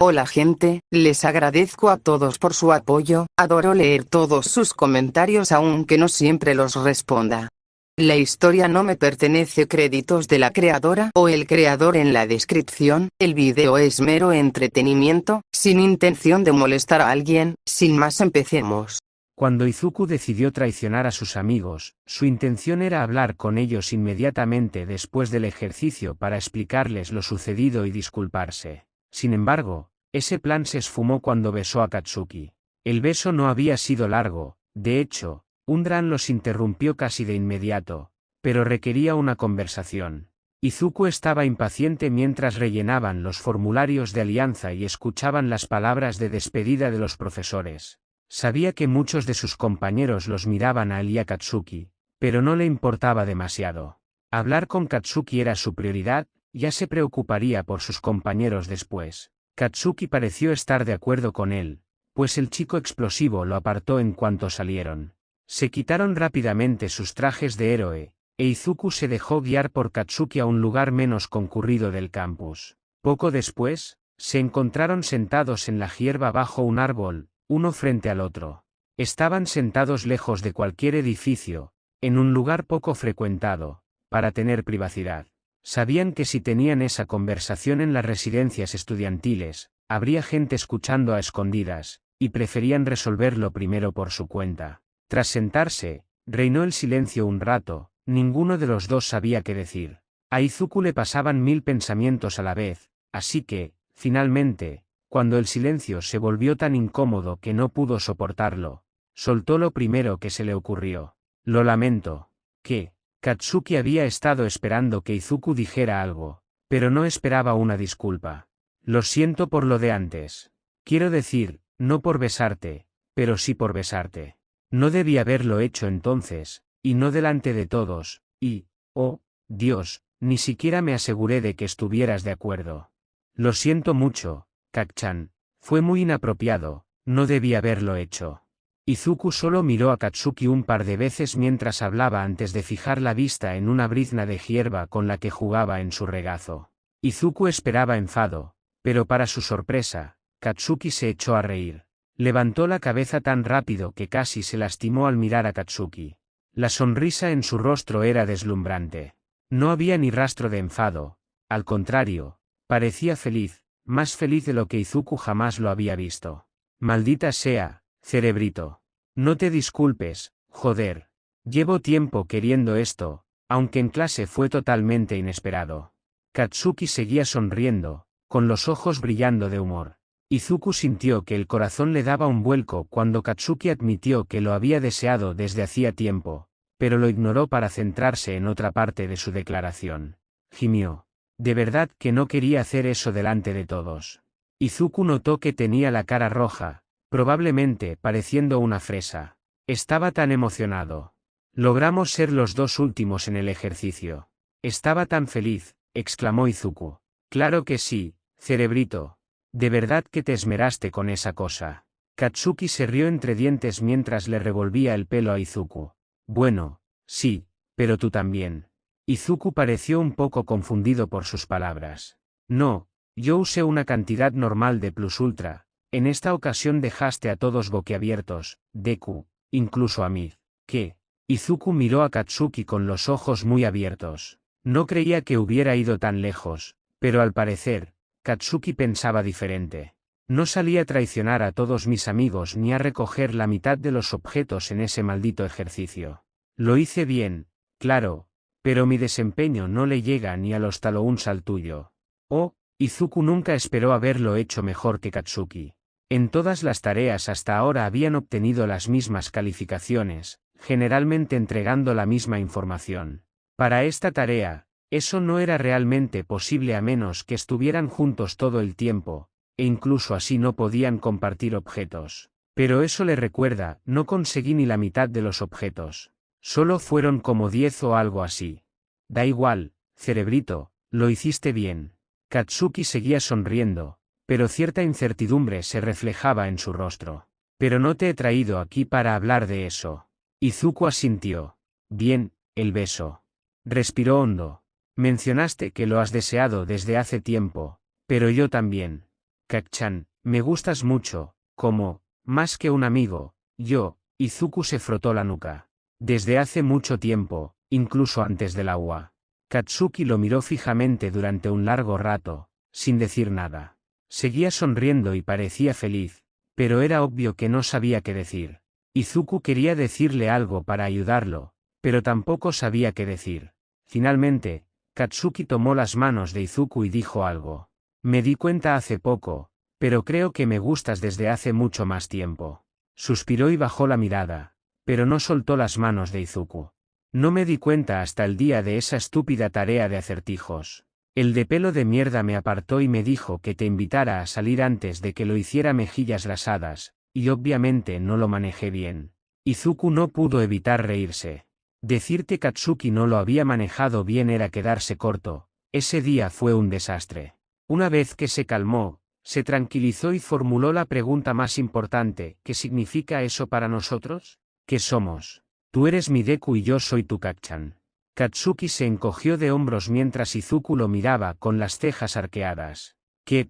Hola gente, les agradezco a todos por su apoyo, adoro leer todos sus comentarios aunque no siempre los responda. La historia no me pertenece, créditos de la creadora o el creador en la descripción. El video es mero entretenimiento, sin intención de molestar a alguien. Sin más, empecemos. Cuando Izuku decidió traicionar a sus amigos, su intención era hablar con ellos inmediatamente después del ejercicio para explicarles lo sucedido y disculparse. Sin embargo, ese plan se esfumó cuando besó a Katsuki. El beso no había sido largo, de hecho, Undran los interrumpió casi de inmediato, pero requería una conversación. Izuku estaba impaciente mientras rellenaban los formularios de alianza y escuchaban las palabras de despedida de los profesores. Sabía que muchos de sus compañeros los miraban a él y a Katsuki, pero no le importaba demasiado. Hablar con Katsuki era su prioridad, ya se preocuparía por sus compañeros después. Katsuki pareció estar de acuerdo con él, pues el chico explosivo lo apartó en cuanto salieron. Se quitaron rápidamente sus trajes de héroe, e Izuku se dejó guiar por Katsuki a un lugar menos concurrido del campus. Poco después, se encontraron sentados en la hierba bajo un árbol, uno frente al otro. Estaban sentados lejos de cualquier edificio, en un lugar poco frecuentado, para tener privacidad. Sabían que si tenían esa conversación en las residencias estudiantiles, habría gente escuchando a escondidas, y preferían resolverlo primero por su cuenta. Tras sentarse, reinó el silencio un rato, ninguno de los dos sabía qué decir. A Izuku le pasaban 1000 pensamientos a la vez, así que, finalmente, cuando el silencio se volvió tan incómodo que no pudo soportarlo, soltó lo primero que se le ocurrió. Lo lamento. ¿Qué? Katsuki había estado esperando que Izuku dijera algo, pero no esperaba una disculpa. Lo siento por lo de antes. Quiero decir, no por besarte, pero sí por besarte. No debí haberlo hecho entonces, y no delante de todos, y, oh, Dios, ni siquiera me aseguré de que estuvieras de acuerdo. Lo siento mucho, Kak-chan, fue muy inapropiado, no debí haberlo hecho. Izuku solo miró a Katsuki un par de veces mientras hablaba antes de fijar la vista en una brizna de hierba con la que jugaba en su regazo. Izuku esperaba enfado, pero para su sorpresa, Katsuki se echó a reír. Levantó la cabeza tan rápido que casi se lastimó al mirar a Katsuki. La sonrisa en su rostro era deslumbrante. No había ni rastro de enfado, al contrario, parecía feliz, más feliz de lo que Izuku jamás lo había visto. Maldita sea, cerebrito. No te disculpes, joder. Llevo tiempo queriendo esto, aunque en clase fue totalmente inesperado. Katsuki seguía sonriendo, con los ojos brillando de humor. Izuku sintió que el corazón le daba un vuelco cuando Katsuki admitió que lo había deseado desde hacía tiempo, pero lo ignoró para centrarse en otra parte de su declaración. Gimió. De verdad que no quería hacer eso delante de todos. Izuku notó que tenía la cara roja, probablemente pareciendo una fresa. Estaba tan emocionado. Logramos ser los dos últimos en el ejercicio. Estaba tan feliz, exclamó Izuku. Claro que sí, cerebrito. De verdad que te esmeraste con esa cosa. Katsuki se rió entre dientes mientras le revolvía el pelo a Izuku. Bueno, sí, pero tú también. Izuku pareció un poco confundido por sus palabras. No, yo usé una cantidad normal de plus ultra. En esta ocasión dejaste a todos boquiabiertos, Deku, incluso a mí. ¿Qué? Izuku miró a Katsuki con los ojos muy abiertos. No creía que hubiera ido tan lejos, pero al parecer, Katsuki pensaba diferente. No salí a traicionar a todos mis amigos ni a recoger la mitad de los objetos en ese maldito ejercicio. Lo hice bien, claro, pero mi desempeño no le llega ni a los talouns al tuyo. Oh, Izuku nunca esperó haberlo hecho mejor que Katsuki. En todas las tareas hasta ahora habían obtenido las mismas calificaciones, generalmente entregando la misma información. Para esta tarea, eso no era realmente posible a menos que estuvieran juntos todo el tiempo, e incluso así no podían compartir objetos. Pero eso le recuerda, no conseguí ni la mitad de los objetos. Solo fueron como 10 o algo así. Da igual, cerebrito, lo hiciste bien. Katsuki seguía sonriendo, pero cierta incertidumbre se reflejaba en su rostro. Pero no te he traído aquí para hablar de eso. Izuku asintió. Bien, el beso. Respiró hondo. Mencionaste que lo has deseado desde hace tiempo, pero yo también. Kacchan, me gustas mucho, más que un amigo. Izuku se frotó la nuca. Desde hace mucho tiempo, incluso antes del agua. Katsuki lo miró fijamente durante un largo rato, sin decir nada. Seguía sonriendo y parecía feliz, pero era obvio que no sabía qué decir. Izuku quería decirle algo para ayudarlo, pero tampoco sabía qué decir. Finalmente, Katsuki tomó las manos de Izuku y dijo algo. Me di cuenta hace poco, pero creo que me gustas desde hace mucho más tiempo. Suspiró y bajó la mirada, pero no soltó las manos de Izuku. No me di cuenta hasta el día de esa estúpida tarea de acertijos. El de pelo de mierda me apartó y me dijo que te invitara a salir antes de que lo hiciera Mejillas Rasadas, y obviamente no lo manejé bien. Izuku no pudo evitar reírse. Decir que Katsuki no lo había manejado bien era quedarse corto. Ese día fue un desastre. Una vez que se calmó, se tranquilizó y formuló la pregunta más importante: ¿qué significa eso para nosotros? ¿Qué somos? Tú eres mi Deku y yo soy tu Kacchan. Katsuki se encogió de hombros mientras Izuku lo miraba con las cejas arqueadas.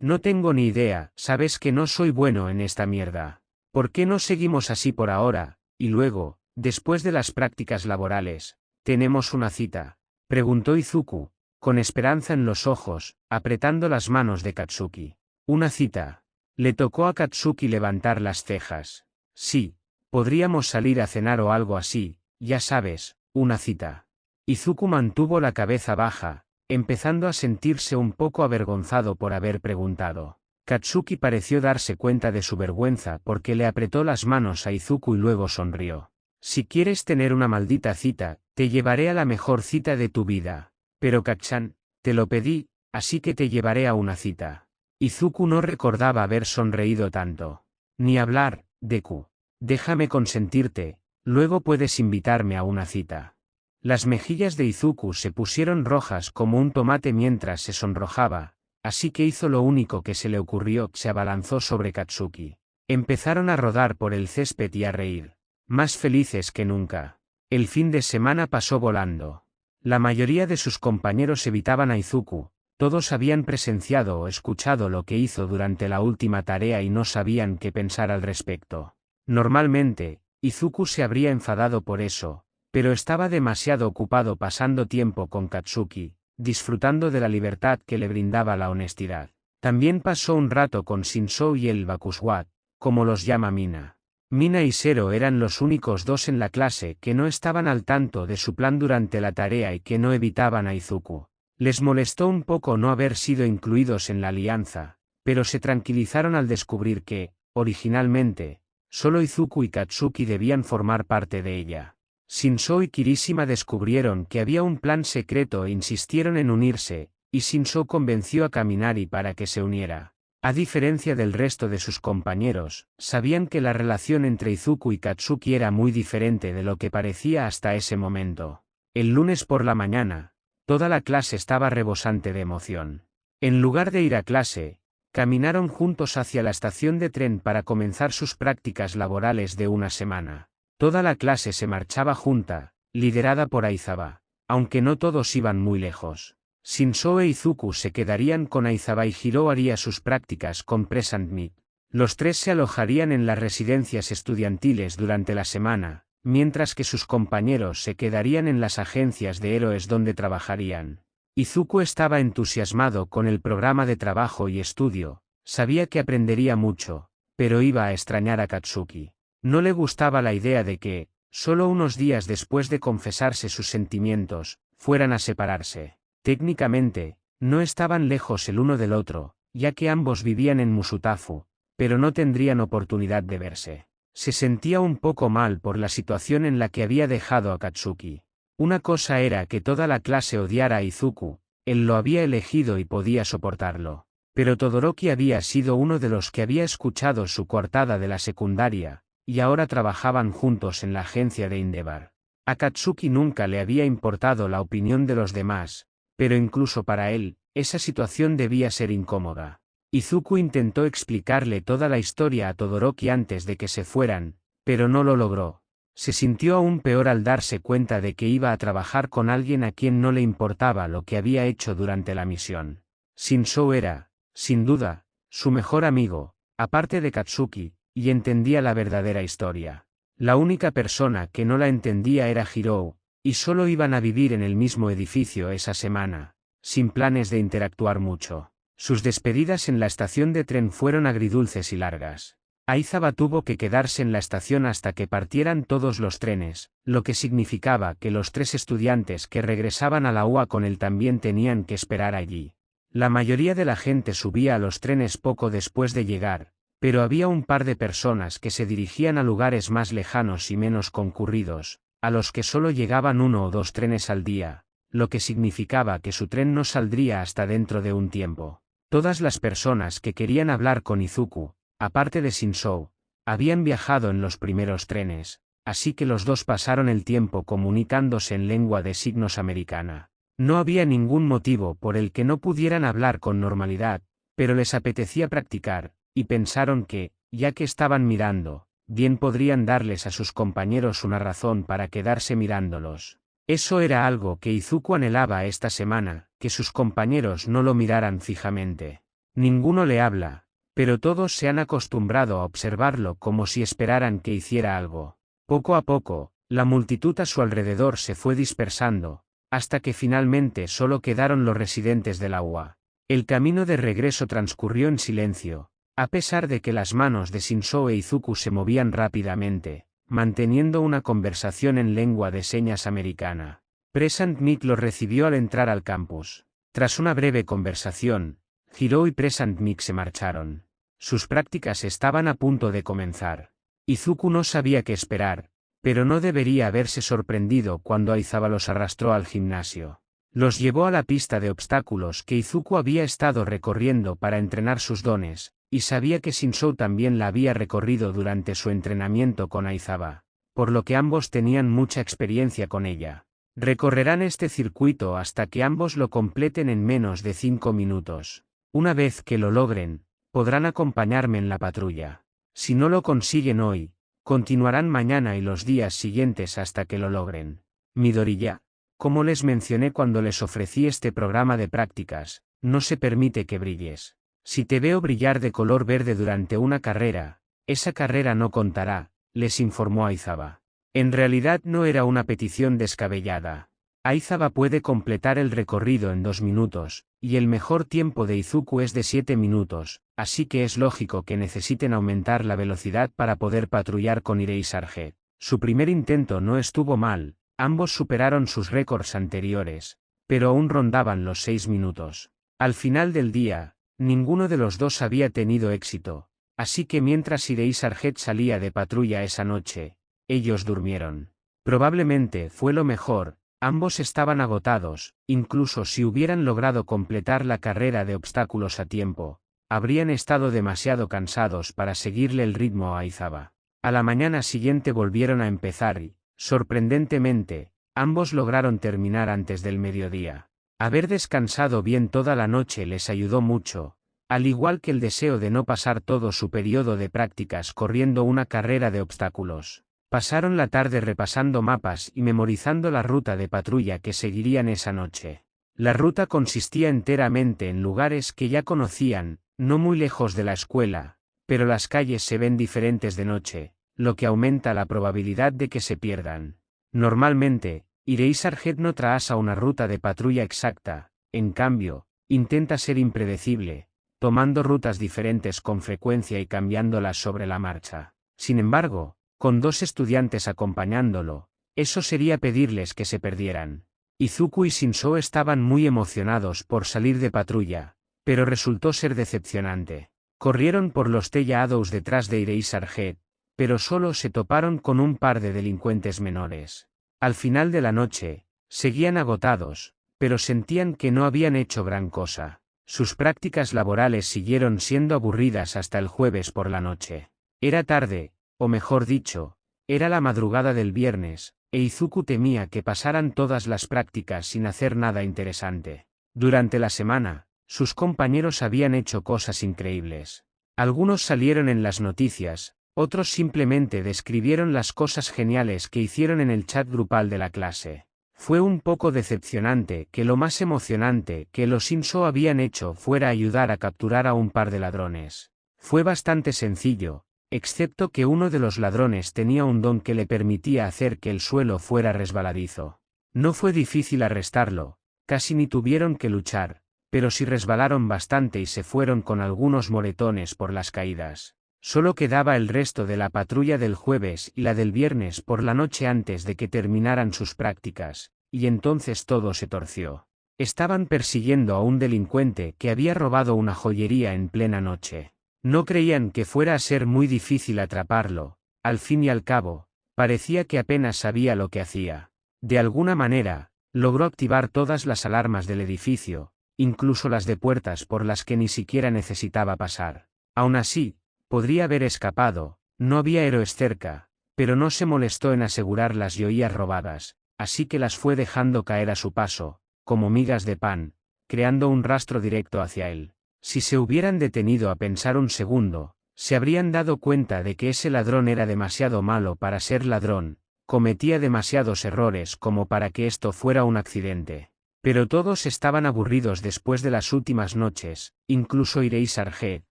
No tengo ni idea, sabes que no soy bueno en esta mierda. ¿Por qué no seguimos así por ahora, y luego, después de las prácticas laborales, tenemos una cita? Preguntó Izuku, con esperanza en los ojos, apretando las manos de Katsuki. ¿Una cita? Le tocó a Katsuki levantar las cejas. Sí, podríamos salir a cenar o algo así, ya sabes, una cita. Izuku mantuvo la cabeza baja, empezando a sentirse un poco avergonzado por haber preguntado. Katsuki pareció darse cuenta de su vergüenza porque le apretó las manos a Izuku y luego sonrió. Si quieres tener una maldita cita, te llevaré a la mejor cita de tu vida. Pero Kacchan, te lo pedí, así que te llevaré a una cita. Izuku no recordaba haber sonreído tanto. Ni hablar, Deku. Déjame consentirte, luego puedes invitarme a una cita. Las mejillas de Izuku se pusieron rojas como un tomate mientras se sonrojaba, así que hizo lo único que se le ocurrió: se abalanzó sobre Katsuki. Empezaron a rodar por el césped y a reír, más felices que nunca. El fin de semana pasó volando. La mayoría de sus compañeros evitaban a Izuku. Todos habían presenciado o escuchado lo que hizo durante la última tarea y no sabían qué pensar al respecto. Normalmente, Izuku se habría enfadado por eso, pero estaba demasiado ocupado pasando tiempo con Katsuki, disfrutando de la libertad que le brindaba la honestidad. También pasó un rato con Shinso y el Bakuswat, como los llama Mina. Mina y Zero eran los únicos dos en la clase que no estaban al tanto de su plan durante la tarea y que no evitaban a Izuku. Les molestó un poco no haber sido incluidos en la alianza, pero se tranquilizaron al descubrir que, originalmente, solo Izuku y Katsuki debían formar parte de ella. Shinso y Kirishima descubrieron que había un plan secreto e insistieron en unirse, y Shinso convenció a Kaminari para que se uniera. A diferencia del resto de sus compañeros, sabían que la relación entre Izuku y Katsuki era muy diferente de lo que parecía hasta ese momento. El lunes por la mañana, toda la clase estaba rebosante de emoción. En lugar de ir a clase, caminaron juntos hacia la estación de tren para comenzar sus prácticas laborales de una semana. Toda la clase se marchaba junta, liderada por Aizawa, aunque no todos iban muy lejos. Shinso e Izuku se quedarían con Aizawa y Hiro haría sus prácticas con Present Meat. Los tres se alojarían en las residencias estudiantiles durante la semana, mientras que sus compañeros se quedarían en las agencias de héroes donde trabajarían. Izuku estaba entusiasmado con el programa de trabajo y estudio, sabía que aprendería mucho, pero iba a extrañar a Katsuki. No le gustaba la idea de que, solo unos días después de confesarse sus sentimientos, fueran a separarse. Técnicamente, no estaban lejos el uno del otro, ya que ambos vivían en Musutafu, pero no tendrían oportunidad de verse. Se sentía un poco mal por la situación en la que había dejado a Katsuki. Una cosa era que toda la clase odiara a Izuku, él lo había elegido y podía soportarlo. Pero Todoroki había sido uno de los que había escuchado su coartada de la secundaria, y ahora trabajaban juntos en la agencia de Endeavor. A Katsuki nunca le había importado la opinión de los demás, pero incluso para él, esa situación debía ser incómoda. Izuku intentó explicarle toda la historia a Todoroki antes de que se fueran, pero no lo logró. Se sintió aún peor al darse cuenta de que iba a trabajar con alguien a quien no le importaba lo que había hecho durante la misión. Shinso era, sin duda, su mejor amigo, aparte de Katsuki, y entendía la verdadera historia. La única persona que no la entendía era Hirou, y solo iban a vivir en el mismo edificio esa semana, sin planes de interactuar mucho. Sus despedidas en la estación de tren fueron agridulces y largas. Aizawa tuvo que quedarse en la estación hasta que partieran todos los trenes, lo que significaba que los 3 estudiantes que regresaban a la UA con él también tenían que esperar allí. La mayoría de la gente subía a los trenes poco después de llegar, pero había un par de personas que se dirigían a lugares más lejanos y menos concurridos, a los que solo llegaban 1 o 2 trenes al día, lo que significaba que su tren no saldría hasta dentro de un tiempo. Todas las personas que querían hablar con Izuku, aparte de Shinzou, habían viajado en los primeros trenes, así que los dos pasaron el tiempo comunicándose en lengua de signos americana. No había ningún motivo por el que no pudieran hablar con normalidad, pero les apetecía practicar, y pensaron que, ya que estaban mirando, bien podrían darles a sus compañeros una razón para quedarse mirándolos. Eso era algo que Izuku anhelaba esta semana, que sus compañeros no lo miraran fijamente. Ninguno le habla, pero todos se han acostumbrado a observarlo como si esperaran que hiciera algo. Poco a poco, la multitud a su alrededor se fue dispersando, hasta que finalmente solo quedaron los residentes del UA. El camino de regreso transcurrió en silencio, a pesar de que las manos de Shinzou e Izuku se movían rápidamente, manteniendo una conversación en lengua de señas americana. Present Mic los recibió al entrar al campus. Tras una breve conversación, Hirou y Present Mic se marcharon. Sus prácticas estaban a punto de comenzar. Izuku no sabía qué esperar, pero no debería haberse sorprendido cuando Aizawa los arrastró al gimnasio. Los llevó a la pista de obstáculos que Izuku había estado recorriendo para entrenar sus dones, y sabía que Shinzou también la había recorrido durante su entrenamiento con Aizawa, por lo que ambos tenían mucha experiencia con ella. Recorrerán este circuito hasta que ambos lo completen en menos de 5 minutos. Una vez que lo logren, podrán acompañarme en la patrulla. Si no lo consiguen hoy, continuarán mañana y los días siguientes hasta que lo logren. Midoriya, como les mencioné cuando les ofrecí este programa de prácticas, no se permite que brilles. Si te veo brillar de color verde durante una carrera, esa carrera no contará, les informó Aizawa. En realidad no era una petición descabellada. Aizawa puede completar el recorrido en 2 minutos, y el mejor tiempo de Izuku es de 7 minutos, así que es lógico que necesiten aumentar la velocidad para poder patrullar con Eraserhead. Su primer intento no estuvo mal, ambos superaron sus récords anteriores, pero aún rondaban los 6 minutos. Al final del día, ninguno de los dos había tenido éxito, así que mientras Eraserhead salía de patrulla esa noche, ellos durmieron. Probablemente fue lo mejor, ambos estaban agotados, incluso si hubieran logrado completar la carrera de obstáculos a tiempo, habrían estado demasiado cansados para seguirle el ritmo a Aizawa. A la mañana siguiente volvieron a empezar y, sorprendentemente, ambos lograron terminar antes del mediodía. Haber descansado bien toda la noche les ayudó mucho, al igual que el deseo de no pasar todo su periodo de prácticas corriendo una carrera de obstáculos. Pasaron la tarde repasando mapas y memorizando la ruta de patrulla que seguirían esa noche. La ruta consistía enteramente en lugares que ya conocían, no muy lejos de la escuela, pero las calles se ven diferentes de noche, lo que aumenta la probabilidad de que se pierdan. Normalmente, Eraserhead no traza una ruta de patrulla exacta, en cambio, intenta ser impredecible, tomando rutas diferentes con frecuencia y cambiándolas sobre la marcha. Sin embargo, con 2 estudiantes acompañándolo, eso sería pedirles que se perdieran. Izuku y Shinzou estaban muy emocionados por salir de patrulla, pero resultó ser decepcionante. Corrieron por los tellados detrás de Eraserhead, pero solo se toparon con un par de delincuentes menores. Al final de la noche, seguían agotados, pero sentían que no habían hecho gran cosa. Sus prácticas laborales siguieron siendo aburridas hasta el jueves por la noche. Era tarde, o mejor dicho, era la madrugada del viernes, e Izuku temía que pasaran todas las prácticas sin hacer nada interesante. Durante la semana, sus compañeros habían hecho cosas increíbles. Algunos salieron en las noticias, otros simplemente describieron las cosas geniales que hicieron en el chat grupal de la clase. Fue un poco decepcionante que lo más emocionante que los Shinso habían hecho fuera ayudar a capturar a un par de ladrones. Fue bastante sencillo, excepto que uno de los ladrones tenía un don que le permitía hacer que el suelo fuera resbaladizo. No fue difícil arrestarlo, casi ni tuvieron que luchar, pero sí resbalaron bastante y se fueron con algunos moretones por las caídas. Solo quedaba el resto de la patrulla del jueves y la del viernes por la noche antes de que terminaran sus prácticas, y entonces todo se torció. Estaban persiguiendo a un delincuente que había robado una joyería en plena noche. No creían que fuera a ser muy difícil atraparlo, al fin y al cabo, parecía que apenas sabía lo que hacía. De alguna manera, logró activar todas las alarmas del edificio, incluso las de puertas por las que ni siquiera necesitaba pasar. Aún así, podría haber escapado, no había héroes cerca, pero no se molestó en asegurar las joyas robadas, así que las fue dejando caer a su paso, como migas de pan, creando un rastro directo hacia él. Si se hubieran detenido a pensar un segundo, se habrían dado cuenta de que ese ladrón era demasiado malo para ser ladrón, cometía demasiados errores como para que esto fuera un accidente. Pero todos estaban aburridos después de las últimas noches, incluso Irei Sarget,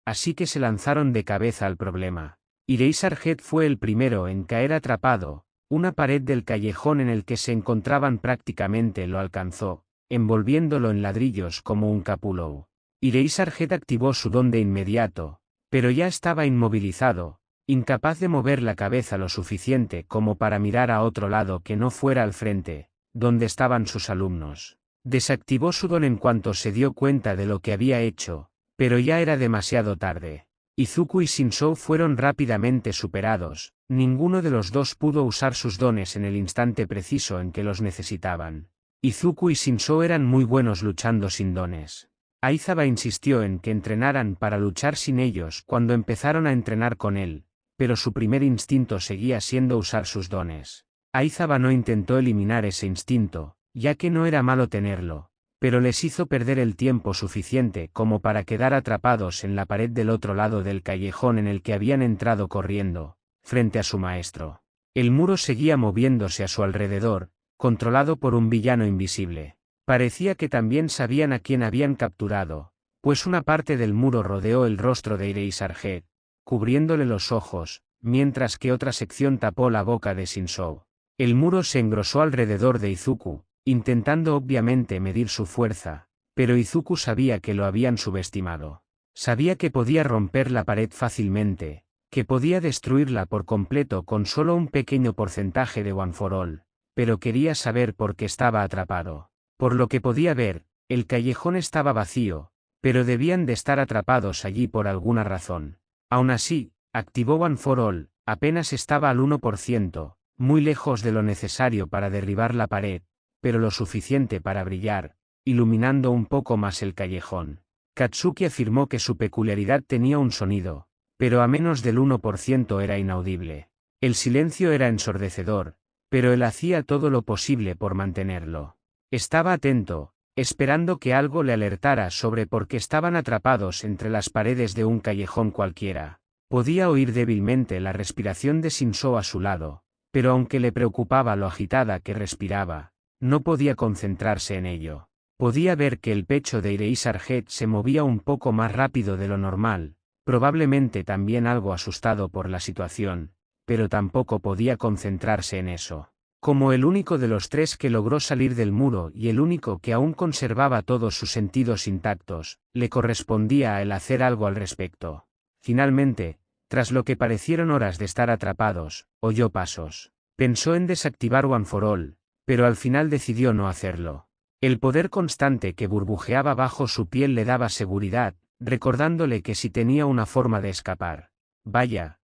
así que se lanzaron de cabeza al problema. Irei Sarget fue el primero en caer atrapado, una pared del callejón en el que se encontraban prácticamente lo alcanzó, envolviéndolo en ladrillos como un capullo. Irei Sarget activó su don de inmediato, pero ya estaba inmovilizado, incapaz de mover la cabeza lo suficiente como para mirar a otro lado que no fuera al frente, donde estaban sus alumnos. Desactivó su don en cuanto se dio cuenta de lo que había hecho, pero ya era demasiado tarde. Izuku y Shinso fueron rápidamente superados, ninguno de los dos pudo usar sus dones en el instante preciso en que los necesitaban. Izuku y Shinso eran muy buenos luchando sin dones. Aizawa insistió en que entrenaran para luchar sin ellos cuando empezaron a entrenar con él, pero su primer instinto seguía siendo usar sus dones. Aizawa no intentó eliminar ese instinto, ya que no era malo tenerlo, pero les hizo perder el tiempo suficiente como para quedar atrapados en la pared del otro lado del callejón en el que habían entrado corriendo, frente a su maestro. El muro seguía moviéndose a su alrededor, controlado por un villano invisible. Parecía que también sabían a quién habían capturado, pues una parte del muro rodeó el rostro de Irei Sarget, cubriéndole los ojos, mientras que otra sección tapó la boca de Shinso. El muro se engrosó alrededor de Izuku, intentando obviamente medir su fuerza, pero Izuku sabía que lo habían subestimado. Sabía que podía romper la pared fácilmente, que podía destruirla por completo con solo un pequeño porcentaje de One for All, pero quería saber por qué estaba atrapado. Por lo que podía ver, el callejón estaba vacío, pero debían de estar atrapados allí por alguna razón. Aún así, activó One for All, apenas estaba al 1%, muy lejos de lo necesario para derribar la pared, pero lo suficiente para brillar, iluminando un poco más el callejón. Katsuki afirmó que su peculiaridad tenía un sonido, pero a menos del 1% era inaudible. El silencio era ensordecedor, pero él hacía todo lo posible por mantenerlo. Estaba atento, esperando que algo le alertara sobre por qué estaban atrapados entre las paredes de un callejón cualquiera. Podía oír débilmente la respiración de Shinso a su lado, pero aunque le preocupaba lo agitada que respiraba, no podía concentrarse en ello. Podía ver que el pecho de Irei Sarget se movía un poco más rápido de lo normal, probablemente también algo asustado por la situación, pero tampoco podía concentrarse en eso. Como el único de los tres que logró salir del muro y el único que aún conservaba todos sus sentidos intactos, le correspondía a él hacer algo al respecto. Finalmente, tras lo que parecieron horas de estar atrapados, oyó pasos. Pensó en desactivar One for All, pero al final decidió no hacerlo. El poder constante que burbujeaba bajo su piel le daba seguridad, recordándole que si tenía una forma de escapar. Vaya,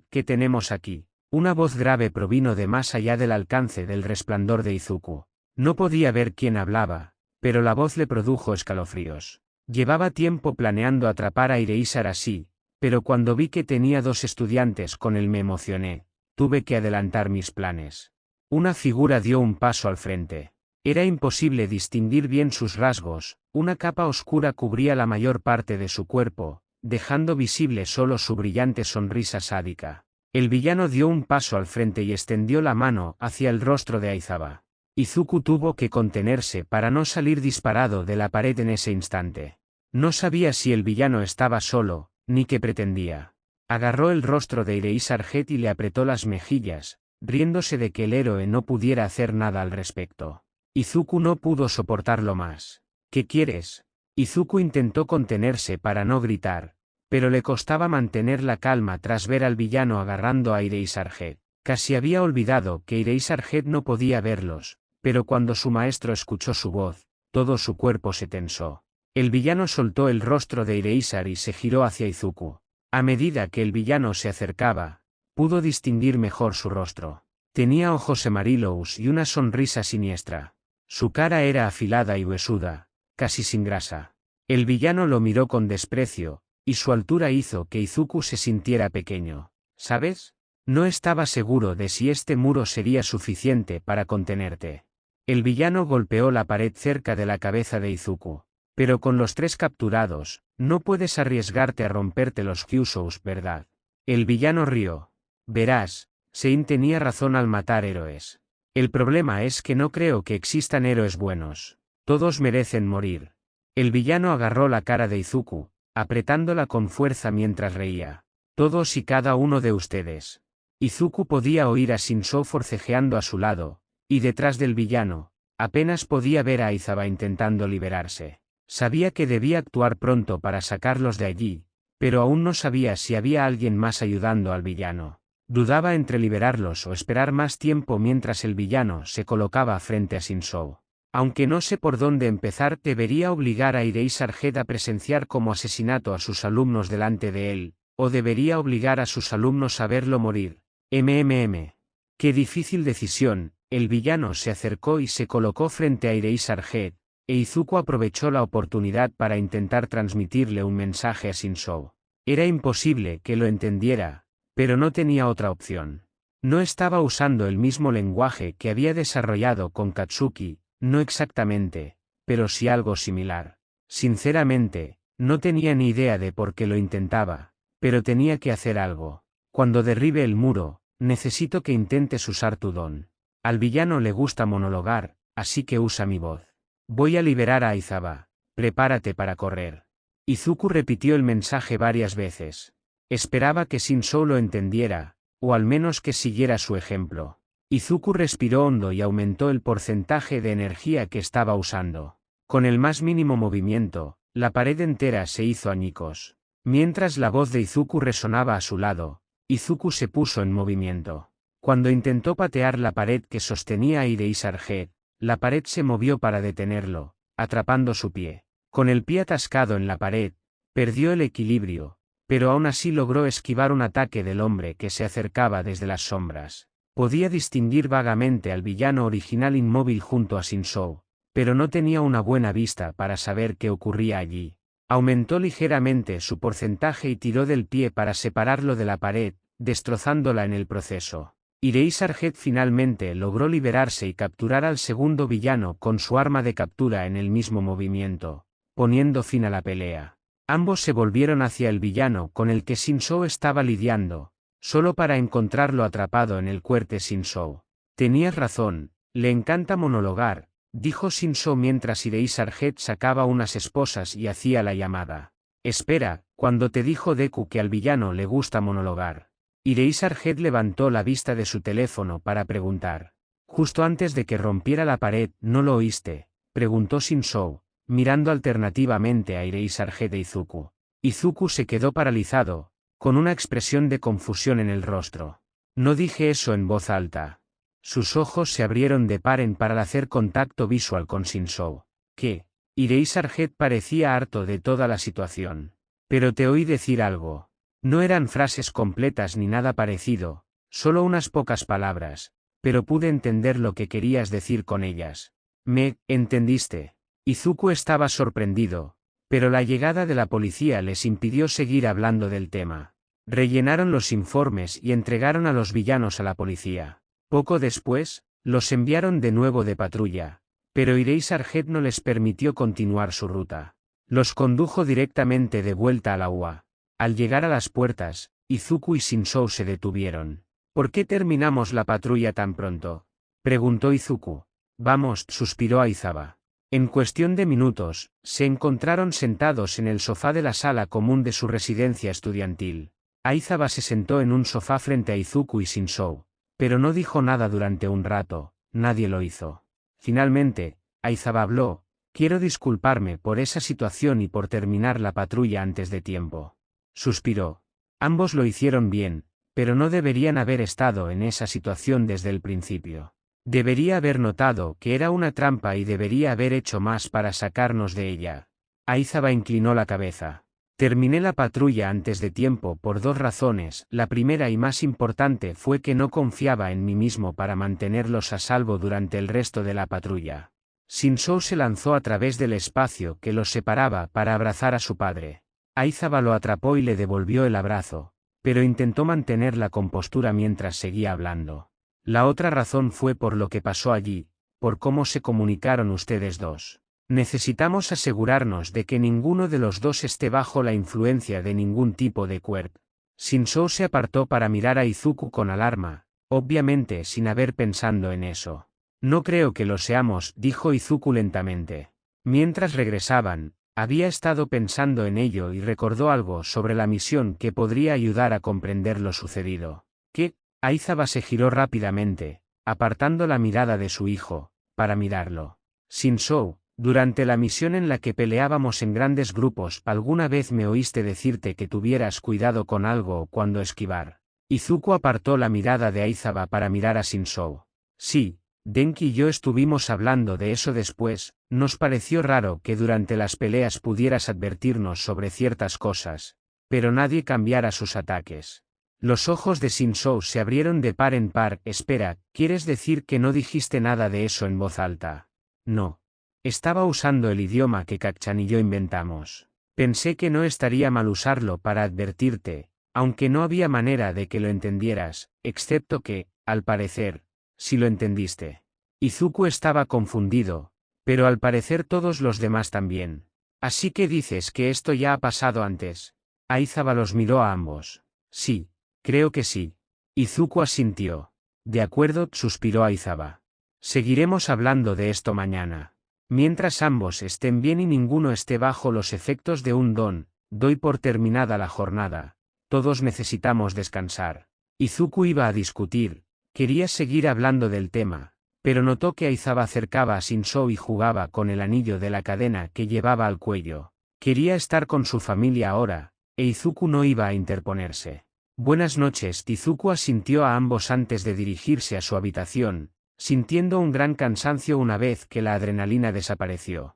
¿qué tenemos aquí? Una voz grave provino de más allá del alcance del resplandor de Izuku. No podía ver quién hablaba, pero la voz le produjo escalofríos. Llevaba tiempo planeando atrapar a Irei Sarasí, pero cuando vi que tenía 2 estudiantes con él me emocioné, tuve que adelantar mis planes. Una figura dio un paso al frente. Era imposible distinguir bien sus rasgos, una capa oscura cubría la mayor parte de su cuerpo, dejando visible solo su brillante sonrisa sádica. El villano dio un paso al frente y extendió la mano hacia el rostro de Aizawa. Izuku tuvo que contenerse para no salir disparado de la pared en ese instante. No sabía si el villano estaba solo, ni qué pretendía. Agarró el rostro de Eraserhead y le apretó las mejillas, riéndose de que el héroe no pudiera hacer nada al respecto. Izuku no pudo soportarlo más. ¿Qué quieres? Izuku intentó contenerse para no gritar, pero le costaba mantener la calma tras ver al villano agarrando a Eraserhead. Casi había olvidado que Eraserhead no podía verlos, pero cuando su maestro escuchó su voz, todo su cuerpo se tensó. El villano soltó el rostro de Eraser y se giró hacia Izuku. A medida que el villano se acercaba, pudo distinguir mejor su rostro. Tenía ojos amarillos y una sonrisa siniestra. Su cara era afilada y huesuda, casi sin grasa. El villano lo miró con desprecio, y su altura hizo que Izuku se sintiera pequeño. ¿Sabes? No estaba seguro de si este muro sería suficiente para contenerte. El villano golpeó la pared cerca de la cabeza de Izuku. Pero con los 3 capturados, no puedes arriesgarte a romperte los Kyushous, ¿verdad? El villano rió. Verás, Sein tenía razón al matar héroes. El problema es que no creo que existan héroes buenos. Todos merecen morir. El villano agarró la cara de Izuku, apretándola con fuerza mientras reía. Todos y cada uno de ustedes. Izuku podía oír a Shinso forcejeando a su lado, y detrás del villano, apenas podía ver a Aizawa intentando liberarse. Sabía que debía actuar pronto para sacarlos de allí, pero aún no sabía si había alguien más ayudando al villano. Dudaba entre liberarlos o esperar más tiempo mientras el villano se colocaba frente a Shinso. Aunque no sé por dónde empezar, debería obligar a Eraserhead a presenciar como asesinato a sus alumnos delante de él, o debería obligar a sus alumnos a verlo morir. Qué difícil decisión. El villano se acercó y se colocó frente a Eraserhead, e Izuku aprovechó la oportunidad para intentar transmitirle un mensaje a Shinso. Era imposible que lo entendiera, pero no tenía otra opción. No estaba usando el mismo lenguaje que había desarrollado con Katsuki, no exactamente, pero sí algo similar. Sinceramente, no tenía ni idea de por qué lo intentaba, pero tenía que hacer algo. Cuando derribe el muro, necesito que intentes usar tu don. Al villano le gusta monologar, así que usa mi voz. Voy a liberar a Aizawa. Prepárate para correr. Izuku repitió el mensaje varias veces. Esperaba que Shinso lo entendiera, o al menos que siguiera su ejemplo. Izuku respiró hondo y aumentó el porcentaje de energía que estaba usando. Con el más mínimo movimiento, la pared entera se hizo añicos. Mientras la voz de Izuku resonaba a su lado, Izuku se puso en movimiento. Cuando intentó patear la pared que sostenía a Eraserhead, la pared se movió para detenerlo, atrapando su pie. Con el pie atascado en la pared, perdió el equilibrio, pero aún así logró esquivar un ataque del hombre que se acercaba desde las sombras. Podía distinguir vagamente al villano original inmóvil junto a Shinso, pero no tenía una buena vista para saber qué ocurría allí. Aumentó ligeramente su porcentaje y tiró del pie para separarlo de la pared, destrozándola en el proceso. Eraserhead finalmente logró liberarse y capturar al segundo villano con su arma de captura en el mismo movimiento, poniendo fin a la pelea. Ambos se volvieron hacia el villano con el que Shinso estaba lidiando, solo para encontrarlo atrapado en el cuerpo de Shinso. Tenías razón, le encanta monologar, dijo Shinso mientras Eraserhead sacaba unas esposas y hacía la llamada. Espera, cuando te dijo Deku que al villano le gusta monologar. Eraserhead levantó la vista de su teléfono para preguntar. Justo antes de que rompiera la pared, ¿no lo oíste?, preguntó Shinso, mirando alternativamente a Eraserhead e Izuku. Izuku se quedó paralizado, con una expresión de confusión en el rostro. No dije eso en voz alta. Sus ojos se abrieron de par en par al hacer contacto visual con Shinso. ¿Qué? Eraserhead parecía harto de toda la situación. Pero te oí decir algo. No eran frases completas ni nada parecido, solo unas pocas palabras, pero pude entender lo que querías decir con ellas. ¿Me entendiste? Izuku estaba sorprendido, pero la llegada de la policía les impidió seguir hablando del tema. Rellenaron los informes y entregaron a los villanos a la policía. Poco después, los enviaron de nuevo de patrulla, pero Eraserhead no les permitió continuar su ruta. Los condujo directamente de vuelta a la UA. Al llegar a las puertas, Izuku y Shinzou se detuvieron. ¿Por qué terminamos la patrulla tan pronto?, preguntó Izuku. Vamos, suspiró Aizawa. En cuestión de minutos, se encontraron sentados en el sofá de la sala común de su residencia estudiantil. Aizawa se sentó en un sofá frente a Izuku y Shinzou, pero no dijo nada durante un rato. Nadie lo hizo. Finalmente, Aizawa habló: quiero disculparme por esa situación y por terminar la patrulla antes de tiempo. Suspiró. Ambos lo hicieron bien, pero no deberían haber estado en esa situación desde el principio. Debería haber notado que era una trampa y debería haber hecho más para sacarnos de ella. Aizawa inclinó la cabeza. Terminé la patrulla antes de tiempo por dos razones. La primera y más importante fue que no confiaba en mí mismo para mantenerlos a salvo durante el resto de la patrulla. Shinzou se lanzó a través del espacio que los separaba para abrazar a su padre. Aizawa lo atrapó y le devolvió el abrazo, pero intentó mantener la compostura mientras seguía hablando. La otra razón fue por lo que pasó allí, por cómo se comunicaron ustedes dos. Necesitamos asegurarnos de que ninguno de los dos esté bajo la influencia de ningún tipo de quirk. Shinzou se apartó para mirar a Izuku con alarma, obviamente sin haber pensado en eso. No creo que lo seamos, dijo Izuku lentamente. Mientras regresaban, había estado pensando en ello y recordó algo sobre la misión que podría ayudar a comprender lo sucedido. ¿Qué? Aizawa se giró rápidamente, apartando la mirada de su hijo, para mirarlo. Shinzou, durante la misión en la que peleábamos en grandes grupos, ¿alguna vez me oíste decirte que tuvieras cuidado con algo cuando esquivar? Izuku apartó la mirada de Aizawa para mirar a Shinzou. Sí, Denki y yo estuvimos hablando de eso después. Nos pareció raro que durante las peleas pudieras advertirnos sobre ciertas cosas, pero nadie cambiara sus ataques. Los ojos de Shinzou se abrieron de par en par. Espera, ¿quieres decir que no dijiste nada de eso en voz alta? No. Estaba usando el idioma que Kacchan y yo inventamos. Pensé que no estaría mal usarlo para advertirte, aunque no había manera de que lo entendieras, excepto que, al parecer, sí lo entendiste. Izuku estaba confundido, pero al parecer todos los demás también. ¿Así que dices que esto ya ha pasado antes? Aizawa los miró a ambos. Sí. Creo que sí. Izuku asintió. De acuerdo, suspiró Aizawa. Seguiremos hablando de esto mañana. Mientras ambos estén bien y ninguno esté bajo los efectos de un don, doy por terminada la jornada. Todos necesitamos descansar. Izuku iba a discutir, quería seguir hablando del tema, pero notó que Aizawa acercaba a Shinzou y jugaba con el anillo de la cadena que llevaba al cuello. Quería estar con su familia ahora, e Izuku no iba a interponerse. Buenas noches. Izuku asintió a ambos antes de dirigirse a su habitación, sintiendo un gran cansancio una vez que la adrenalina desapareció.